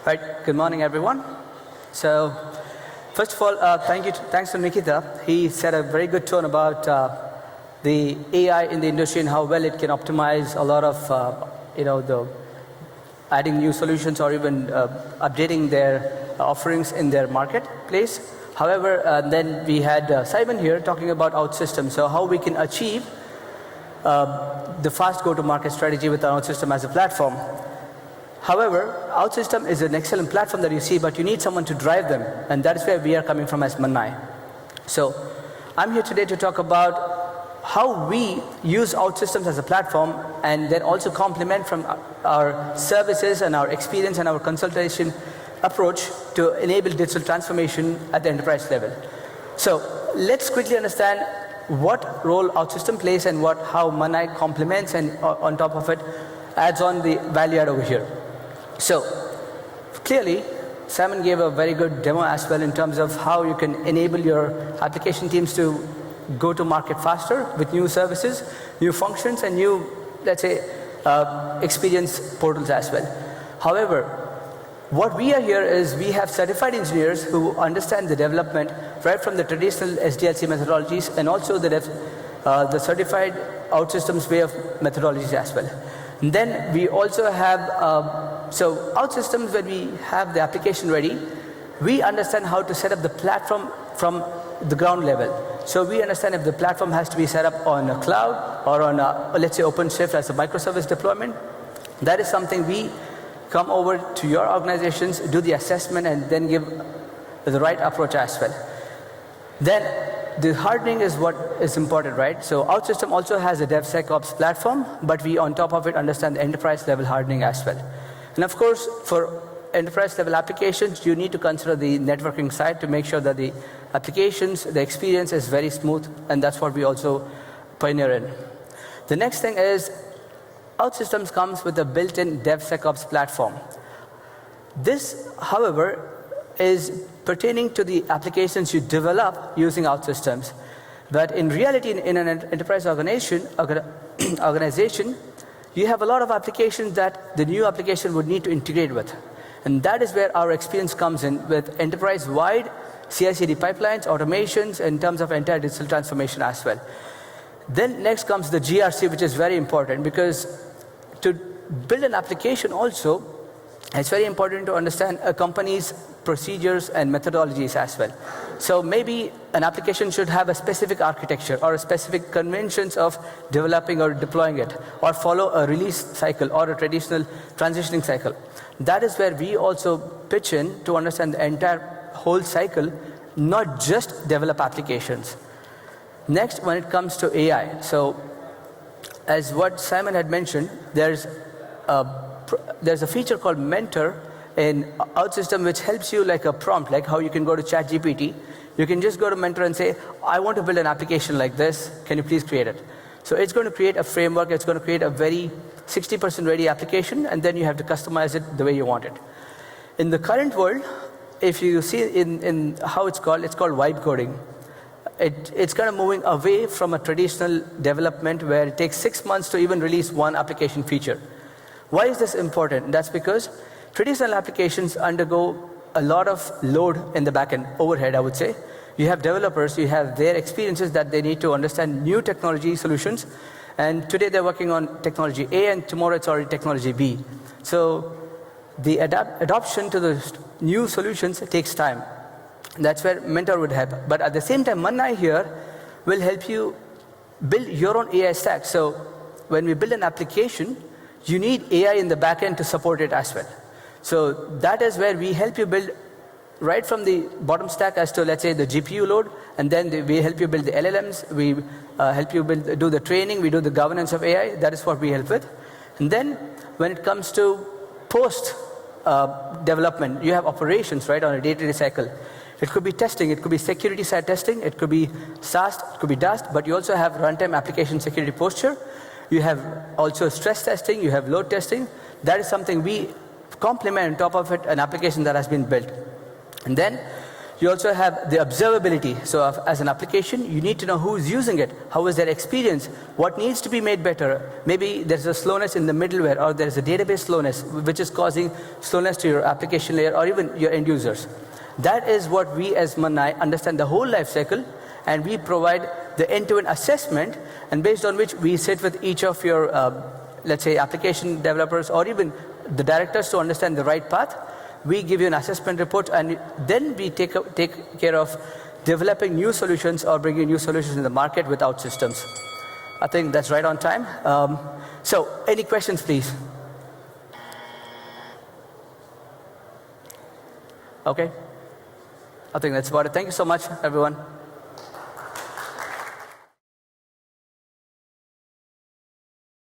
Right. Good morning, everyone. So, first of all, thanks to Nikita. He set a very good tone about the AI in the industry and how well it can optimize a lot of, the adding new solutions or even updating their offerings in their marketplace. However, then we had Simon here talking about OutSystem, so how we can achieve the fast go-to-market strategy with our OutSystem as a platform. However, OutSystem is an excellent platform that you see, but you need someone to drive them, and that is where we are coming from as Mannai. So, I'm here today to talk about how we use OutSystems as a platform and then also complement from our services and our experience and our consultation approach to enable digital transformation at the enterprise level. So, let's quickly understand what role OutSystem plays and how Mannai complements and on top of it adds on the value add over here. So, clearly, Simon gave a very good demo as well in terms of how you can enable your application teams to go to market faster with new services, new functions, and new, let's say, experience portals as well. However, what we are here is we have certified engineers who understand the development right from the traditional SDLC methodologies and also the certified OutSystems way of methodologies as well. And then we also have so OutSystems, when we have the application ready, we understand how to set up the platform from the ground level. So we understand if the platform has to be set up on a cloud or on a, let's say, OpenShift as a microservice deployment. That is something we come over to your organizations, do the assessment, and then give the right approach as well. Then the hardening is what is important, right? So OutSystem also has a DevSecOps platform, but we on top of it understand the enterprise level hardening as well. And of course, for enterprise level applications, you need to consider the networking side to make sure that the applications, the experience is very smooth, and that's what we also pioneer in. The next thing is, OutSystems comes with a built-in DevSecOps platform. This, however, is pertaining to the applications you develop using OutSystems. But in reality, in an enterprise organization, you have a lot of applications that the new application would need to integrate with. And that is where our experience comes in with enterprise-wide CI/CD pipelines, automations in terms of entire digital transformation as well. Then next comes the GRC, which is very important because to build an application also, it's very important to understand a company's procedures and methodologies as well. So maybe an application should have a specific architecture or a specific conventions of developing or deploying it, or follow a release cycle or a traditional transitioning cycle. That is where we also pitch in to understand the entire whole cycle, not just develop applications. Next, when it comes to AI, so as what Simon had mentioned, there's a feature called Mentor in OutSystem which helps you like a prompt, like how you can go to ChatGPT. You can just go to Mentor and say, I want to build an application like this. Can you please create it? So it's going to create a framework. It's going to create a very 60% ready application, and then you have to customize it the way you want it. In the current world, if you see in how it's called vibe coding. It's kind of moving away from a traditional development where it takes 6 months to even release one application feature. Why is this important? That's because traditional applications undergo a lot of load in the backend, overhead I would say. You have developers, you have their experiences that they need to understand new technology solutions, and today they're working on technology A and tomorrow it's already technology B. So the adoption to the new solutions takes time. That's where Mentor would help. But at the same time, Mannai here will help you build your own AI stack. So when we build an application, you need AI in the backend to support it as well. So that is where we help you build right from the bottom stack as to, let's say, the GPU load, and then we help you build the LLMs, we help you do the training, we do the governance of AI. That is what we help with. And then when it comes to post development, you have operations, right, on a day-to-day cycle. It could be testing, it could be security side testing, it could be SAST, it could be Dust, but you also have runtime application security posture. You have also stress testing, you have load testing. That is something we complement on top of it, an application that has been built. And then You also have the observability. So as an application, you need to know who's using it, how is their experience, what needs to be made better. Maybe there's a slowness in the middleware, or there's a database slowness, which is causing slowness to your application layer or even your end users. That is what we as Mannai understand the whole life cycle, and we provide the end-to-end assessment, and based on which we sit with each of your, let's say, application developers or even the directors to understand the right path. We give you an assessment report, and then we take care of developing new solutions or bringing new solutions in the market with OutSystems. I think that's right on time. So any questions, please? Okay. I think that's about it. Thank you so much, everyone.